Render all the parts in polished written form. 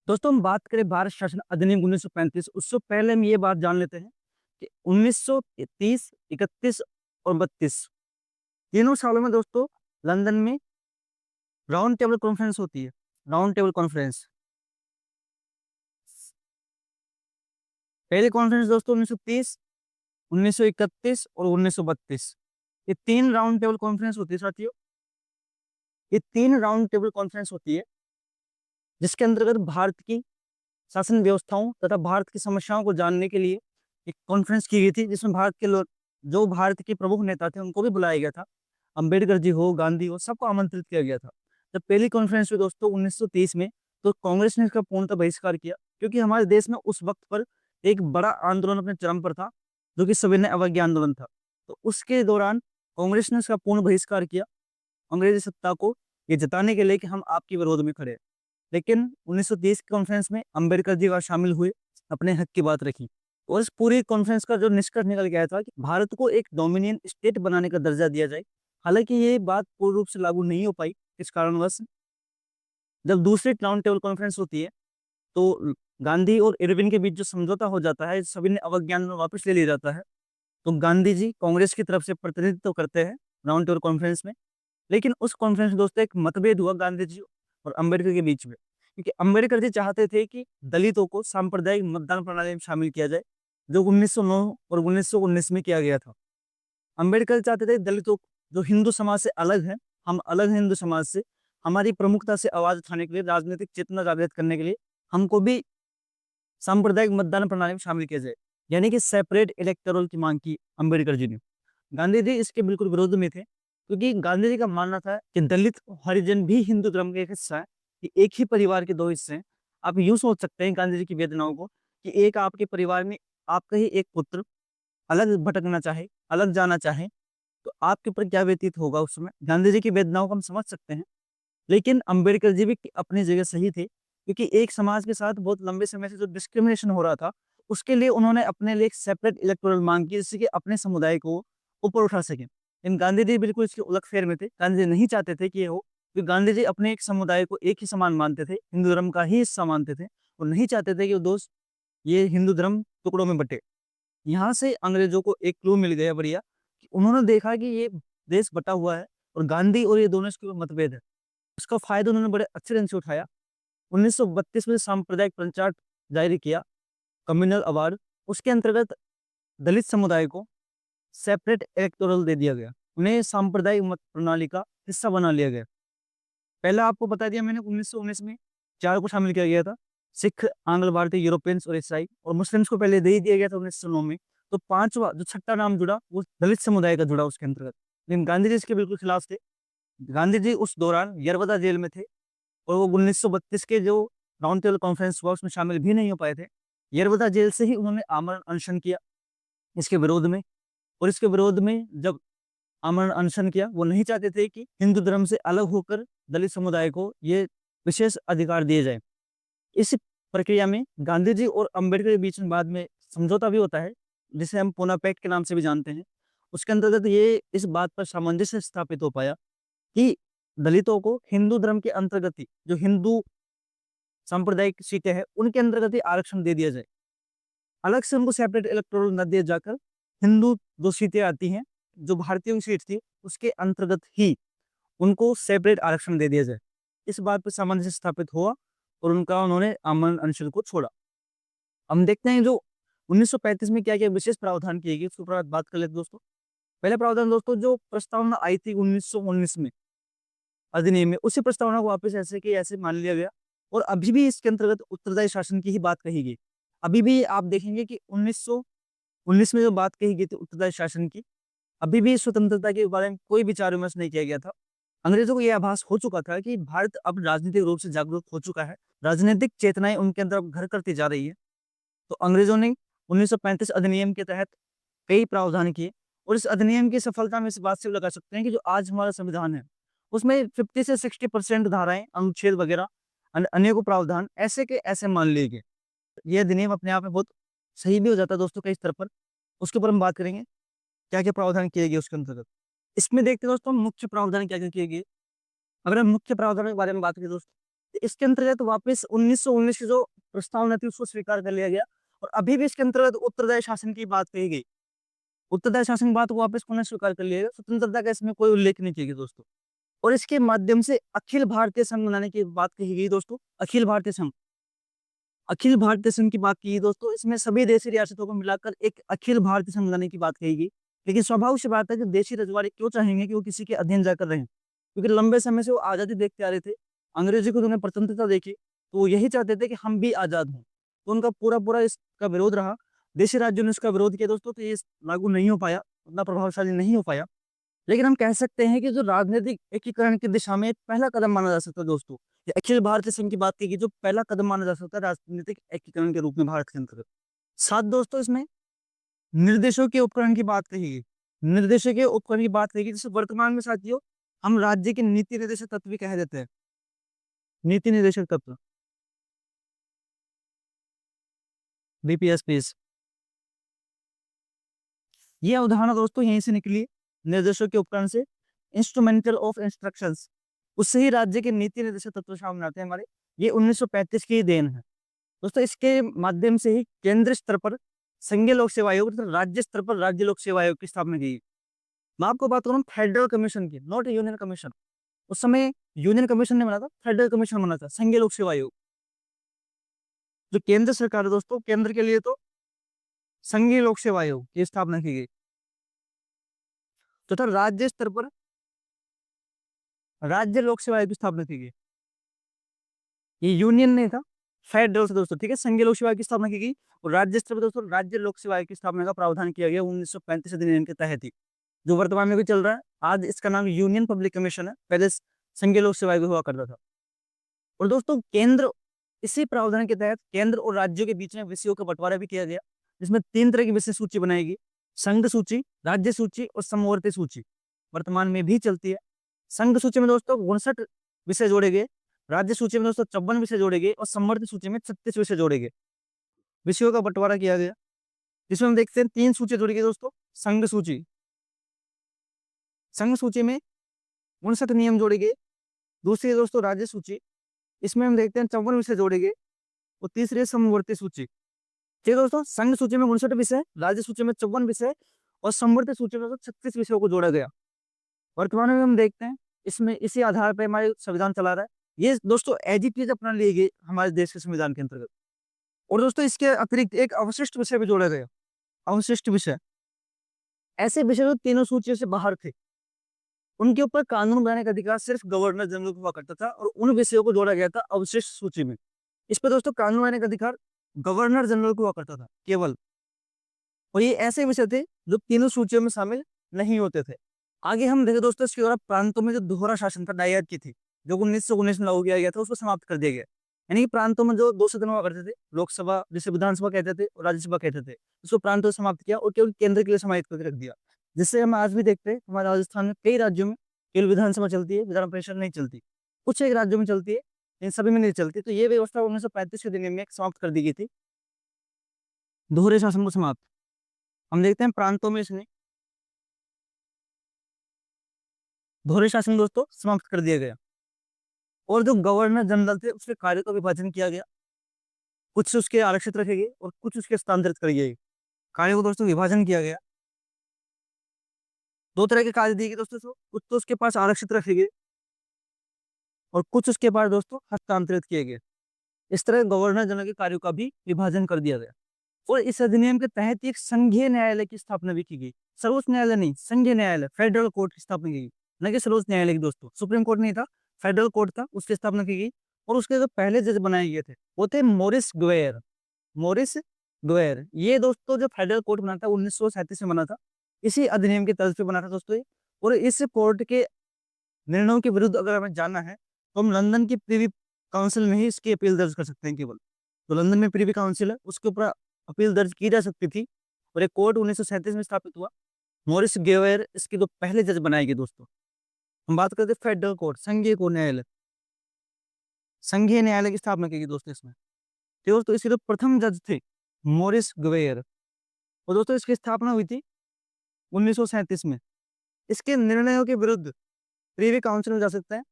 दोस्तों हम बात करें भारत शासन अधिनियम 1935, उससे पहले हम ये बात जान लेते हैं कि 1930, 31 और 32 तीनों सालों में दोस्तों लंदन में राउंड टेबल कॉन्फ्रेंस होती है। राउंड टेबल कॉन्फ्रेंस, पहली कॉन्फ्रेंस दोस्तों 1930, 1931 और 1932। ये तीन राउंड टेबल कॉन्फ्रेंस होती है साथियों। ये तीन राउंड टेबल कॉन्फ्रेंस होती है जिसके अंतर्गत भारत की शासन व्यवस्थाओं तथा भारत की समस्याओं को जानने के लिए एक कॉन्फ्रेंस की गई थी, जिसमें भारत के लोग, जो भारत के प्रमुख नेता थे, उनको भी बुलाया गया था। अंबेडकर जी हो, गांधी हो, सबको आमंत्रित किया गया था। जब पहली कॉन्फ्रेंस हुई दोस्तों 1930 में, तो कांग्रेस ने इसका पूर्णतः बहिष्कार किया, क्योंकि हमारे देश में उस वक्त पर एक बड़ा आंदोलन अपने चरम पर था, जो कि सविनय अवज्ञा आंदोलन था। तो उसके दौरान कांग्रेस ने इसका पूर्ण बहिष्कार किया, अंग्रेजी सत्ता को ये जताने के लिए कि हम आपके विरोध में खड़े हैं। लेकिन 1930 की कॉन्फ्रेंस में अंबेडकर जी वहाँ शामिल हुए, अपने हक की बात रखी। और इस पूरी कॉन्फ्रेंस का जो निष्कर्ष निकल गया था कि भारत को एक डोमिनियन स्टेट बनाने का दर्जा दिया जाए। हालांकि ये बात पूर्ण रूप से लागू नहीं हो पाई, इस कारणवश जब दूसरी राउंड टेबल कॉन्फ्रेंस होती है, तो गांधी और इरविन के बीच जो समझौता हो जाता है, सभी ने अवज्ञान में वापस ले लिया जाता है। तो गांधी जी कांग्रेस की तरफ से प्रतिनिधित्व करते हैं राउंड टेबल कॉन्फ्रेंस में। लेकिन उस कॉन्फ्रेंस में दोस्तों एक मतभेद हुआ गांधी जी और अंबेडकर के बीच में, क्योंकि अंबेडकर जी चाहते थे कि दलितों को सांप्रदायिक मतदान प्रणाली में शामिल किया जाए, जो 1909 और 1919 में किया गया था। अंबेडकर चाहते थे दलितों, जो हिंदू समाज से अलग है, हम अलग हैं हिंदू समाज से, हमारी प्रमुखता से आवाज उठाने के लिए, राजनीतिक चेतना जागृत करने के लिए हमको भी सांप्रदायिक मतदान प्रणाली में शामिल किया जाए, यानी कि सेपरेट इलेक्टोरल की मांग की अंबेडकर जी ने। गांधी जी इसके बिल्कुल विरोध में थे, क्योंकि गांधी जी का मानना था कि दलित हरिजन भी हिंदू धर्म का एक हिस्सा है, कि एक ही परिवार के दो हिस्से हैं। आप यूं सोच सकते हैं गांधी जी की वेदनाओं को, कि एक आपके परिवार में आपका ही एक पुत्र अलग भटकना चाहे, अलग जाना चाहे, तो आपके ऊपर क्या व्यतीत होगा उस समय। गांधी जी की वेदनाओं को हम समझ सकते हैं। लेकिन अंबेडकर जी भी अपनी जगह सही थे, क्योंकि एक समाज के साथ बहुत लंबे समय से जो डिस्क्रिमिनेशन हो रहा था, उसके लिए उन्होंने अपने लिए एक सेपरेट इलेक्टोरल मांग की, जिससे कि अपने समुदाय को ऊपर उठा सके। लेकिन गांधी जी बिल्कुल इसके उलटफेर में थे। गांधी जी नहीं चाहते थे कि ये हो, क्योंकि गांधी जी अपने एक समुदाय को एक ही समान मानते थे, हिंदू धर्म का ही हिस्सा मानते थे, और नहीं चाहते थे कि वो दोस्त ये हिंदू धर्म टुकड़ों में बटे। यहाँ से अंग्रेजों को एक क्लू मिल गया बढ़िया, कि उन्होंने देखा कि ये देश बटा हुआ है और गांधी और ये दोनों इसके मतभेद है। उसका फायदा उन्होंने बड़े अच्छे ढंग से उठाया। 1932 में सांप्रदायिक पंचायत जारी किया, कम्युनल अवार्ड। उसके अंतर्गत दलित समुदाय को सेपरेट इलेक्टोरल दे दिया गया, उन्हें सांप्रदायिक मत प्रणाली का हिस्सा बना लिया गया। पहले आपको बता दिया मैंने, 1919 में चार को शामिल किया गया था, सिख, आंग्ल भारतीय, यूरोपियंस और ईसाई, और मुस्लिम्स को पहले दे ही दिया गया था 1909 में। तो पांचवा जो छठा नाम जुड़ा, वो दलित समुदाय का जुड़ा उसके अंतर्गत। लेकिन गांधी जी इसके बिल्कुल खिलाफ थे। गांधी जी उस दौरान यरवदा जेल में थे, और वो 1932 के जो राउंड टेबल कॉन्फ्रेंस हुआ उसमें शामिल भी नहीं हो पाए थे। यरवदा जेल से ही उन्होंने आमरण अनशन किया इसके विरोध में। और इसके विरोध में जब आमरण अनशन किया, वो नहीं चाहते थे कि हिंदू धर्म से अलग होकर दलित समुदाय को ये विशेष अधिकार दिए जाए। इस प्रक्रिया में गांधी जी और अम्बेडकर के बीच में बाद में समझौता भी होता है, जिसे हम पूना पैक्ट के नाम से भी जानते हैं। उसके अंतर्गत ये इस बात पर सामंजस्य स्थापित हो पाया कि दलितों को हिंदू धर्म के अंतर्गत ही, जो हिंदू सांप्रदायिक सीटें हैं, उनके अंतर्गत ही आरक्षण दे दिया जाए। अलग से उनको सेपरेट इलेक्टोरल न दिया जाकर, हिंदू जो सीटें आती हैं, जो भारतीयों की सीट थी, उसके अंतर्गत ही उनको सेपरेट आरक्षण दे दिया जाए। इस बात पर सामंजस्य स्थापित हुआ और उन्होंने आमरण अनशन को छोड़ा। हम देखते हैं जो 1935 में क्या-क्या विशेष प्रावधान किए गए, उसके ऊपर आज बात कर लेते हैं दोस्तों। पहला प्रावधान दोस्तों, जो प्रस्तावना आई थी 1919 में अधिनियम में, उसी प्रस्तावना को वापस ऐसे के ऐसे मान लिया गया, और अभी भी इसके अंतर्गत उत्तरदायी शासन की ही बात कही गई। अभी भी आप देखेंगे कि 1919 में जो बात कही गई थी उत्तरदायी शासन की, अभी भी स्वतंत्रता के बारे में कोई विचार विमर्श नहीं किया गया था। अंग्रेजों को यह आभास हो चुका था कि भारत अब राजनीतिक रूप से जागरूक हो चुका है, राजनीतिक चेतनाएं उनके अंदर अब घर करती जा रही है। तो अंग्रेजों ने 1935 अधिनियम के तहत कई प्रावधान किए, और इस अधिनियम की सफलता में इस बात से लगा सकते हैं कि जो आज हमारा संविधान है, उसमें 50 से 60% धाराएं, अनुच्छेद वगैरह, अनेकों प्रावधान ऐसे के ऐसे मान लिए गए। ये अधिनियम अपने आप में बहुत सही भी हो जाता है दोस्तों कई स्तर पर। उसके ऊपर हम बात करेंगे, क्या क्या प्रावधान किए गए उसके अंतर्गत। इसमें देखते हैं दोस्तों मुख्य प्रावधान क्या क्या किए गए। अगर हम मुख्य प्रावधानों के बारे में बात करें दोस्तों, इसके अंतर्गत वापस 1919 की जो प्रस्तावना थी उसको स्वीकार कर लिया गया, और अभी भी इसके अंतर्गत उत्तरदायी शासन की बात कही गई। उत्तरदायी शासन की बात को वापस पुनः स्वीकार कर लिया गया, स्वतंत्रता का इसमें कोई उल्लेख नहीं किया गया दोस्तों। और इसके माध्यम से अखिल भारतीय संघ बनाने की बात कही गई दोस्तों। अखिल भारतीय संघ, अखिल भारतीय संघ की बात की गई दोस्तों। इसमें सभी देशी रियासतों को मिलाकर एक अखिल भारतीय संघ बनाने की बात कही गई। लेकिन स्वाभाविक सी बात है कि देशी रजवाड़े क्यों चाहेंगे कि वो किसी के अधीन जाकर रहें, क्योंकि लंबे समय से वो आजादी देखते आ रहे थे। अंग्रेजी को उन्होंने स्वतंत्रता देखी, तो वो यही चाहते थे कि हम भी आजाद हों। तो उनका पूरा पूरा इसका विरोध रहा। देशी राज्यों ने इसका विरोध किया दोस्तों, तो ये लागू नहीं हो पाया, उतना प्रभावशाली नहीं हो पाया। लेकिन हम कह सकते हैं कि जो राजनीतिक एकीकरण की दिशा में एक पहला कदम माना जा सकता है दोस्तों, ये अखिल भारतीय संघ की बात की गई, जो पहला कदम माना जा सकता है राजनीतिक एकीकरण के रूप में भारत के अंतर्गत। साथ दोस्तों इसमें निर्देशों के उपकरण की बात कही गई। निर्देशों के उपकरण की बात कही गई, जिसे वर्तमान में साथियों हम राज्य के नीति निर्देशक तत्व भी कह देते हैं। नीति निर्देशक तत्व, बीपीएसपीस। ये अवधारणा दोस्तों यहीं से निकली है, निर्देशों के उपकरण से। इंस्ट्रूमेंटल ऑफ इंस्ट्रक्शंस, उससे ही राज्य के नीति निर्देशक तत्व सामने आते हैं हमारे। ये 1935 की देन है दोस्तों। इसके माध्यम से ही केंद्र स्तर पर संघीय लोक सेवा आयोग तथा राज्य स्तर पर राज्य लोक सेवा आयोग की स्थापना की गई। मैं आपको बात करूं फेडरल कमीशन की, नॉट यूनियन कमीशन। उस समय यूनियन कमीशन ने बना था, फेडरल कमीशन बना था, संघीय लोक सेवा आयोग। जो केंद्र सरकार है दोस्तों, केंद्र के लिए तो संघीय लोक सेवा आयोग की स्थापना की गई, तथा राज्य स्तर पर राज्य लोक सेवा आयोग की स्थापना की गई। ये यूनियन नहीं था, फेडरल से दोस्तों, ठीक है। संघीय लोक सेवा आयोग की स्थापना की गई, और राज्य स्तर पर दोस्तों राज्य लोक सेवा आयोग की स्थापना का प्रावधान किया गया 1935 अधिनियम के तहत ही, जो वर्तमान में भी चल रहा है। आज इसका नाम यूनियन पब्लिक कमीशन है, पहले संघीय लोक सेवा आयोग हुआ करता था। और दोस्तों केंद्र, इसी प्रावधान के तहत केंद्र और राज्यों के बीच में विषयों का बंटवारा भी किया गया, जिसमें 3 तरह की विषय सूची बनाई गई। संघ सूची, राज्य सूची और समवर्ती सूची, वर्तमान में भी चलती है। संघ सूची में दोस्तों 59 विषय जोड़े गए, राज्य सूची में दोस्तों 54 विषय जोड़े गए, और समवर्ती सूची में 36 विषय जोड़े गए। विषयों का बंटवारा किया गया, जिसमें हम देखते हैं 3 सूची जोड़ी गई दोस्तों। संघ सूची, संघ सूची में 59 नियम जोड़े गए। दूसरी है दोस्तों राज्य सूची, इसमें हम देखते हैं 54 विषय जोड़े गए। और तीसरी है समवर्ती सूची। ठीक है दोस्तों, संघ सूची में 59 विषय, राज्य सूची में 54 विषय, और समवर्ती सूची में 36 विषयों को जोड़ा गया। वर्तमान में हम देखते हैं इसमें इसी आधार पर हमारे संविधान चला रहा है। ये दोस्तों एज इट इज अपना लिए गए हमारे देश के संविधान के अंतर्गत। और दोस्तों इसके अतिरिक्त एक अवशिष्ट विषय भी जोड़ा गया। अवशिष्ट विषय, ऐसे विषय जो तीनों सूचियों से बाहर थे, उनके ऊपर कानून बनाने का अधिकार सिर्फ गवर्नर जनरल को हुआ करता था, और उन विषयों को जोड़ा गया था अवशिष्ट सूची में। इस पर दोस्तों कानून बनाने का अधिकार गवर्नर जनरल को हुआ करता था केवल। और ये ऐसे विषय थे जो तीनों सूचियों में शामिल नहीं होते थे। आगे हम देखें दोस्तों, इसके द्वारा प्रांतों में जो दोहरा शासन था, डायरकी थी, जो 1919 में लागू किया गया था, उसको समाप्त कर दिया गया। यानी कि प्रांतों में जो 2 सदन हुआ करते थे, लोकसभा जिसे विधानसभा कहते थे और राज्यसभा कहते थे, उसको प्रांतों से समाप्त किया और केवल केंद्र के लिए समाहित करके रख दिया। जिससे हम आज भी देखते हैं हमारे राजस्थान में कई राज्यों में केवल विधानसभा चलती है, विधान परिषद नहीं चलती। कुछ एक राज्यों में चलती है, इन सभी में नहीं चलती। तो ये व्यवस्था 1935 के अधिनियम में समाप्त कर दी गई थी, दोहरे शासन को समाप्त। हम देखते हैं प्रांतों में इसने दोहरे शासन दोस्तों समाप्त कर दिया गया। और जो गवर्नर जनरल थे उसके कार्य का विभाजन किया गया, कुछ उसके आरक्षित रखे गए और कुछ उसके स्थानांतरित कर गए। कार्य को दोस्तों विभाजन किया गया। 2 तरह के कार्य दिए गए दोस्तों को, कुछ तो उसके पास आरक्षित रखे गए और कुछ उसके पास दोस्तों हस्तांतरित किए गए। इस तरह गवर्नर जनरल के कार्यों का भी विभाजन कर दिया गया। और इस अधिनियम के तहत एक संघीय न्यायालय की स्थापना भी की गई। सर्वोच्च न्यायालय नहीं, संघीय न्यायालय, फेडरल कोर्ट की स्थापना की गई, न कि सर्वोच्च न्यायालय की दोस्तों। सुप्रीम कोर्ट नहीं था, फेडरल कोर्ट था, उसकी स्थापना की गई। और उसके जो पहले जज बनाए गए थे वो थे मोरिस ग्वेयर। मोरिस ग्वेयर, ये दोस्तों जो फेडरल कोर्ट बना था 1937 में बना था, इसी अधिनियम की तर्ज पे बना था दोस्तों ये। और इस कोर्ट के निर्णयों के विरुद्ध अगर हमें जाना है तो हम लंदन की प्रीवी काउंसिल में ही इसकी अपील दर्ज कर सकते हैं केवल। तो लंदन में प्रीवी काउंसिल है, उसके ऊपर अपील दर्ज की जा सकती थी। और एक कोर्ट 1937 में स्थापित हुआ, मॉरिस गेवेयर इसके जो पहले जज बनाए गए दोस्तों। हम बात करते हैं फेडरल कोर्ट, संघीय कोर्ट न्यायालय, संघीय न्यायालय की स्थापना की गई दोस्तों इसमें। तो दोस्तों इसके जो प्रथम जज थे मॉरिस गेवेयर, और दोस्तों इसकी स्थापना हुई थी 1937 में। इसके निर्णयों के विरुद्ध प्रीवी काउंसिल में जा सकता है,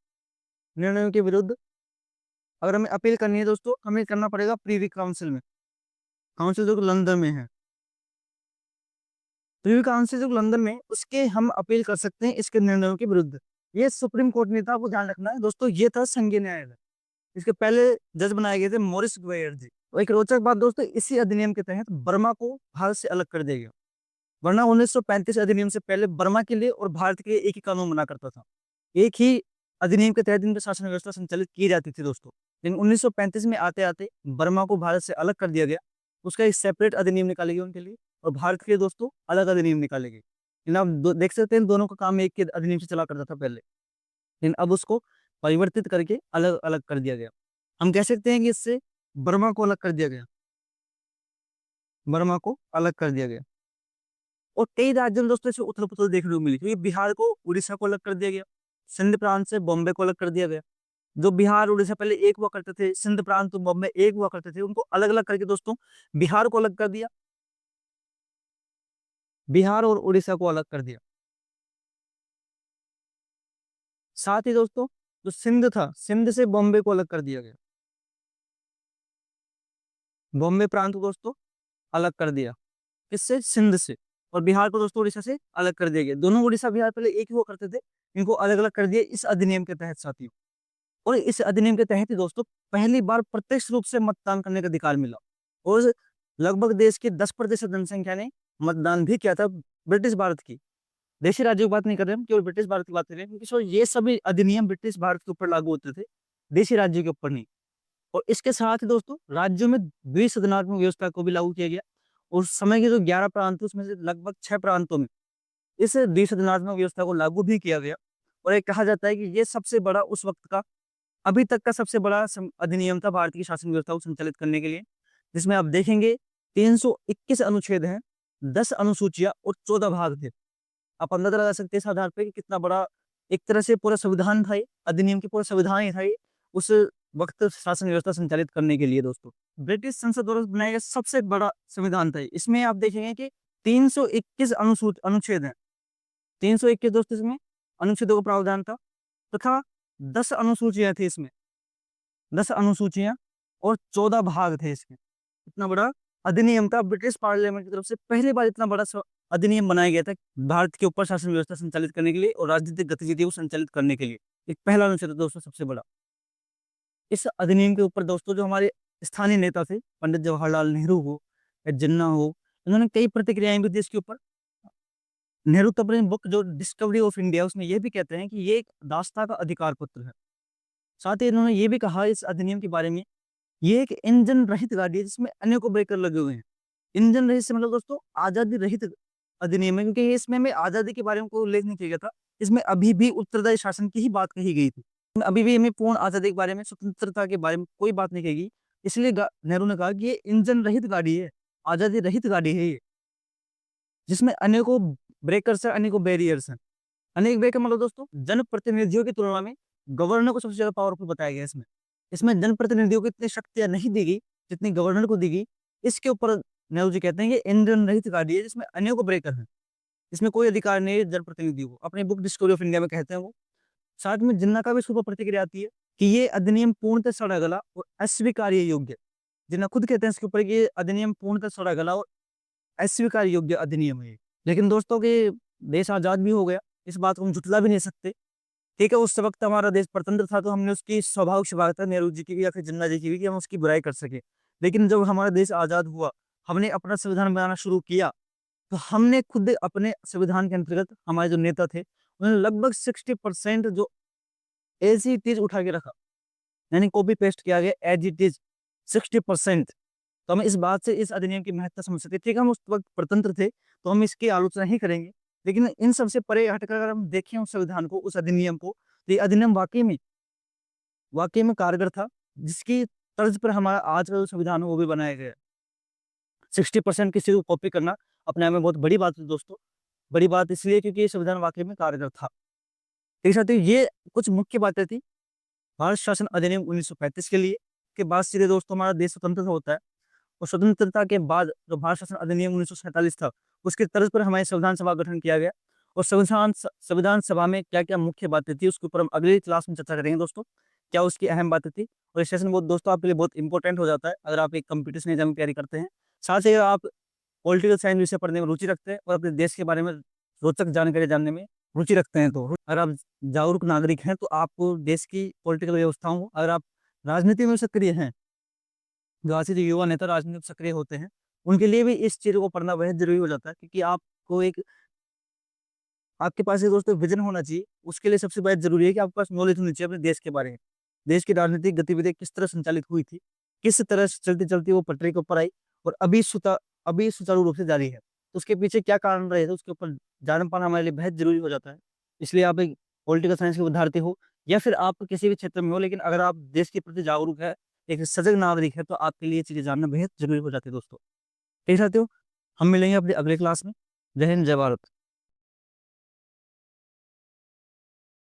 निर्णयों के विरुद्ध अगर हमें अपील करनी है दोस्तों, हमें करना पड़ेगा प्रीवी काउंसिल में, काउंसिल जो लंदन में है, प्रीवी काउंसिल जो लंदन में, उसके हम अपील कर सकते हैं इसके निर्णयों के विरुद्ध। ये सुप्रीम कोर्ट नहीं था, आपको ध्यान रखना है दोस्तों, ये था संघीय न्यायालय। इसके पहले जज बनाए गए थे मॉरिस ग्वेयर जी। और एक रोचक बात दोस्तों, इसी अधिनियम के तहत बर्मा को भारत से अलग कर दिया गया, वरना 1935 अधिनियम से पहले बर्मा के लिए और भारत के लिए एक ही कानून बना करता था, एक ही अधिनियम के तहत इनकी शासन व्यवस्था संचालित की जाती थी दोस्तों। लेकिन 1935 में आते आते बर्मा को भारत से अलग कर दिया गया, उसका एक सेपरेट अधिनियम निकाले गए उनके लिए, और भारत के लिए दोस्तों अलग अधिनियम निकाले गए। लेकिन आप देख सकते हैं दोनों का काम एक के अधिनियम से चला करता था पहले, लेकिन अब उसको परिवर्तित करके अलग अलग कर दिया गया। हम कह सकते हैं कि इससे बर्मा को अलग कर दिया गया, बर्मा को अलग कर दिया गया। और कई राज्यों में दोस्तों इसे उथल पुथल देखने को मिली, क्योंकि बिहार को उड़ीसा को अलग कर दिया गया, सिंध प्रांत से बॉम्बे को अलग कर दिया गया। जो बिहार उड़ीसा पहले एक हुआ करते थे, सिंध प्रांत तो बॉम्बे एक हुआ करते थे, उनको अलग अलग करके दोस्तों बिहार को अलग कर दिया, बिहार और उड़ीसा को अलग कर दिया। साथ ही दोस्तों जो सिंध था, सिंध से बॉम्बे को अलग कर दिया गया, बॉम्बे प्रांत को दोस्तों अलग कर दिया, किससे? सिंध से। और बिहार को दोस्तों उड़ीसा से अलग कर दिया गया। दोनों उड़ीसा बिहार पहले एक ही हुआ करते थे, इनको अलग अलग कर दिया इस अधिनियम के तहत साथियों। और इस अधिनियम के तहत ही दोस्तों पहली बार प्रत्यक्ष रूप से मतदान करने का अधिकार मिला, और लगभग देश के 10% जनसंख्या ने मतदान भी किया था ब्रिटिश भारत की। देशी राज्यों की बात नहीं कर रहे हम, केवल ब्रिटिश भारत की बात कर रहे हैं, क्योंकि ये सभी अधिनियम ब्रिटिश भारत के ऊपर लागू होते थे, देशी राज्यों के ऊपर नहीं। और इसके साथ ही दोस्तों राज्यों में द्विसदनात्मक व्यवस्था को भी लागू किया गया। उस समय के जो 11 प्रांत थे उसमें से लगभग 6 प्रांतों में इस द्विसदनात्मक व्यवस्था को लागू भी किया गया। और ये कहा जाता है कि ये सबसे बड़ा उस वक्त का, अभी तक का सबसे बड़ा अधिनियम था भारत की शासन व्यवस्था को संचालित करने के लिए, जिसमें आप देखेंगे 321 अनुच्छेद हैं, 10 अनुसूचियां और 14 भाग थे। आप अंदाजा लगा सकते हैं इस आधार पे कि कितना बड़ा एक तरह से पूरा संविधान था ये, अधिनियम की पूरा संविधान ही था ये उस वक्त शासन व्यवस्था संचालित करने के लिए दोस्तों। ब्रिटिश संसद द्वारा बनाया गया सबसे बड़ा संविधान था। इसमें आप देखेंगे कि 321 अनुच्छेद हैं, 321 दोस्तों इसमें अनुच्छेदों का प्रावधान था, तथा 10 अनुसूचियां थी इसमें, 10 अनुसूचियां और 14 भाग थे इसमें। इतना बड़ा अधिनियम था, ब्रिटिश पार्लियामेंट की तरफ से पहली बार इतना बड़ा अधिनियम बनाया गया था भारत के ऊपर शासन व्यवस्था संचालित करने के लिए और राजनीतिक गतिविधियों को संचालित करने के लिए। एक पहला अनुच्छेद था दोस्तों सबसे बड़ा। इस अधिनियम के ऊपर दोस्तों जो हमारे स्थानीय नेता थे, पंडित जवाहरलाल नेहरू हो या जिन्ना हो, इन्होंने कई प्रतिक्रियाएं भी दी इसके ऊपर। नेहरू तो अपनी बुक जो डिस्कवरी ऑफ इंडिया, उसमें ये भी कहते हैं कि ये एक दास्ता का अधिकार पत्र है। साथ ही इन्होंने ये भी कहा इस अधिनियम के बारे में, ये एक इंजन रहित गाड़ी है जिसमें अनेकों ब्रेकर लगे हुए हैं। इंजन रहित से मतलब दोस्तों आजादी रहित अधिनियम है, क्योंकि इसमें हमें आजादी के बारे में कोई उल्लेख नहीं किया गया था। इसमें अभी भी उत्तरदायी शासन की ही बात कही गई थी, अभी भी हमें पूर्ण आजादी के बारे में, स्वतंत्रता के बारे में कोई बात नहीं कही। इसलिए नेहरू ने कहा कि ये इंजन रहित गाड़ी है, आजादी रहित गाड़ी है ये, जिसमें अनेकों ब्रेकर्स है, अनेकों बैरियर्स हैं। अनेक ब्रेकर मतलब दोस्तों जनप्रतिनिधियों की तुलना में गवर्नर को सबसे ज्यादा पावरफुल बताया गया इसमें। इसमें जनप्रतिनिधियों को इतनी शक्तियां नहीं दी गई जितनी गवर्नर को दी गई। इसके ऊपर नेहरू जी कहते हैं कि इंजन रहित गाड़ी है जिसमें अनेकों ब्रेकर हैं, इसमें कोई अधिकार नहीं है जनप्रतिनिधि को। अपनी बुक डिस्कवरी ऑफ इंडिया में कहते हैं वो। साथ में जिन्ना का भी सुपर प्रतिक्रिया आती है कि ये अधिनियम पूर्णतः सड़ा गला और अस्वीकार्य योग्य। जिन्ना खुद कहते हैं इसके ऊपर कि ये अधिनियम पूर्णतः सड़ा गला और अस्वीकार योग्य अधिनियम है। लेकिन दोस्तों के देश आजाद भी हो गया, इस बात को हम झुटला भी नहीं सकते। ठीक है, उस वक्त हमारा देश स्वतंत्र था तो हमने उसकी स्वाभाविक स्वागत नेहरू जी की या फिर जिन्ना जी की भी कि हम उसकी बुराई कर सके। लेकिन जब हमारा देश आजाद हुआ, हमने अपना संविधान बनाना शुरू किया, तो हमने खुद अपने संविधान के अंतर्गत हमारे जो नेता थे उन्होंने लगभग 60% जो एज इट इज उठा के रखा, यानी कॉपी पेस्ट किया गया एज इट इज 60%। तो हम इस बात से इस अधिनियम की महत्ता समझ सकते हैं। ठीक है, हम उस वक्त स्वतंत्र थे तो हम इसकी आलोचना ही करेंगे, लेकिन इन सबसे परे हटकर अगर हम देखें उस संविधान को, उस अधिनियम को, तो ये अधिनियम वाकई में कारगर था, जिसकी तर्ज पर हमारा आज का जो संविधान है वो भी बनाया गया है। 60% किसी को कॉपी करना अपने आप में बहुत बड़ी बात है दोस्तों। बड़ी बात इसलिए क्योंकि ये संविधान वाकई में कारगर था। ठीक है, ये कुछ मुख्य बातें थी भारत शासन अधिनियम 1935 के लिए। के बाद सीधे दोस्तों हमारा देश स्वतंत्र होता है, और स्वतंत्रता के बाद जो भारत शासन अधिनियम 1947 था उसके तर्ज पर हमारे संविधान सभा गठन किया गया। और संविधान सभा में क्या क्या मुख्य बातें थी उसके ऊपर हम अगली क्लास में चर्चा करेंगे दोस्तों। क्या उसकी अहम बातें थी। और ये सेशन बहुत दोस्तों आपके लिए बहुत इंपॉर्टेंट हो जाता है अगर आप एक कंपटीशन एग्जाम की तैयारी करते हैं। साथ ही अगर आप पॉलिटिकल साइंस विषय पढ़ने में रुचि रखते हैं और अपने देश के बारे में रोचक जानकारी जानने में रुचि रखते हैं, तो अगर आप जागरूक नागरिक हैं तो आपको देश की पॉलिटिकल व्यवस्थाओं, अगर आप राजनीति में सक्रिय हैं, जो आज के जो युवा नेता राजनीति में सक्रिय होते हैं, उनके लिए भी इस चीज़ को पढ़ना बेहद ज़रूरी हो जाता है, क्योंकि आपको एक आपके पास एक दोस्तों विज़न होना चाहिए। उसके लिए सबसे बेहद ज़रूरी है कि आपके पास नॉलेज होनी चाहिए अपने देश के बारे में। देश की राजनीतिक गतिविधियाँ किस तरह संचालित हुई थी, किस तरह से चलती-चलती वो पटरी के ऊपर आई और अभी सुचारू रूप से जारी है। तो उसके पीछे क्या कारण रहे थे, उसके ऊपर जान पाना हमारे लिए बेहद ज़रूरी हो जाता है। इसलिए आप एक पॉलिटिकल साइंस के विद्यार्थी हो या फिर आप किसी भी क्षेत्र में हो, लेकिन अगर आप देश के प्रति जागरूक है, एक सजग नागरिक है, तो आपके लिए ये चीज़ें जानना बेहद ज़रूरी हो जाती है दोस्तों। ठीक है साथियों, हम मिलेंगे अपने अगले क्लास में। जय हिंद, जय भारत।